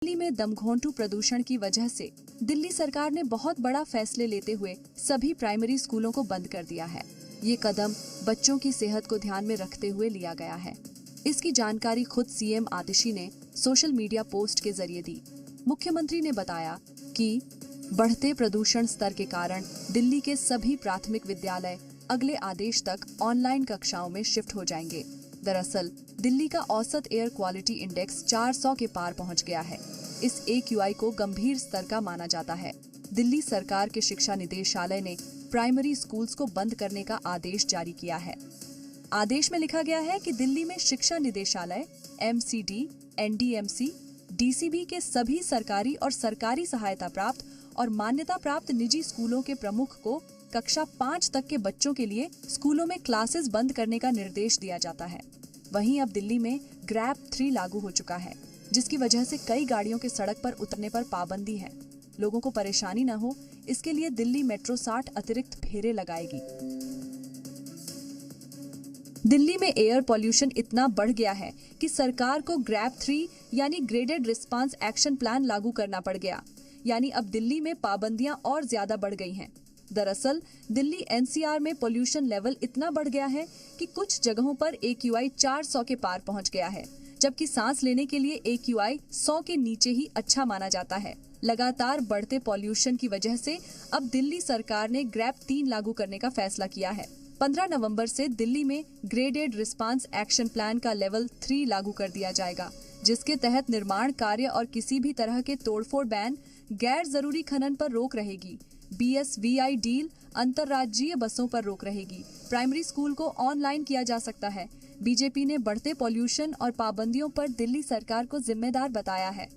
दिल्ली में दमघोंटू प्रदूषण की वजह से दिल्ली सरकार ने बहुत बड़ा फैसले लेते हुए सभी प्राइमरी स्कूलों को बंद कर दिया है। ये कदम बच्चों की सेहत को ध्यान में रखते हुए लिया गया है। इसकी जानकारी खुद सीएम आतिशी ने सोशल मीडिया पोस्ट के जरिए दी। मुख्यमंत्री ने बताया कि बढ़ते प्रदूषण स्तर के कारण दिल्ली के सभी प्राथमिक विद्यालय अगले आदेश तक ऑनलाइन कक्षाओं में शिफ्ट हो जाएंगे। दरअसल दिल्ली का औसत एयर क्वालिटी इंडेक्स 400 के पार पहुंच गया है। इस AQI को गंभीर स्तर का माना जाता है। दिल्ली सरकार के शिक्षा निदेशालय ने प्राइमरी स्कूल्स को बंद करने का आदेश जारी किया है। आदेश में लिखा गया है कि दिल्ली में शिक्षा निदेशालय, MCD, NDMC, DCB के सभी सरकारी और सरकारी सहायता प्राप्त और मान्यता प्राप्त निजी स्कूलों के प्रमुख को कक्षा 5 तक के बच्चों के लिए स्कूलों में क्लासेस बंद करने का निर्देश दिया जाता है। वहीं अब दिल्ली में ग्रैब 3 लागू हो चुका है, जिसकी वजह से कई गाड़ियों के सड़क पर उतरने पर पाबंदी है। लोगों को परेशानी न हो, इसके लिए दिल्ली मेट्रो 60 अतिरिक्त फेरे लगाएगी। दिल्ली में एयर पॉल्यूशन इतना बढ़ गया है कि सरकार को ग्रैब 3 यानी ग्रेडेड रिस्पांस एक्शन प्लान लागू करना पड़ गया। यानी अब दिल्ली में पाबंदियां और ज्यादा बढ़ गई हैं। दरअसल दिल्ली NCR में पोल्यूशन लेवल इतना बढ़ गया है कि कुछ जगहों पर AQI 400 के पार पहुंच गया है, जबकि सांस लेने के लिए AQI 100 के नीचे ही अच्छा माना जाता है। लगातार बढ़ते पोल्यूशन की वजह से अब दिल्ली सरकार ने ग्रैब 3 लागू करने का फैसला किया है। 15 नवंबर से दिल्ली में ग्रेडेड रिस्पांस एक्शन प्लान का लेवल 3 लागू कर दिया जाएगा, जिसके तहत निर्माण कार्य और किसी भी तरह के तोड़फोड़ बैन, गैर जरूरी खनन पर रोक रहेगी। BSVI डील, अंतर्राज्यीय बसों पर रोक रहेगी। प्राइमरी स्कूल को ऑनलाइन किया जा सकता है। बीजेपी ने बढ़ते पॉल्यूशन और पाबंदियों पर दिल्ली सरकार को जिम्मेदार बताया है।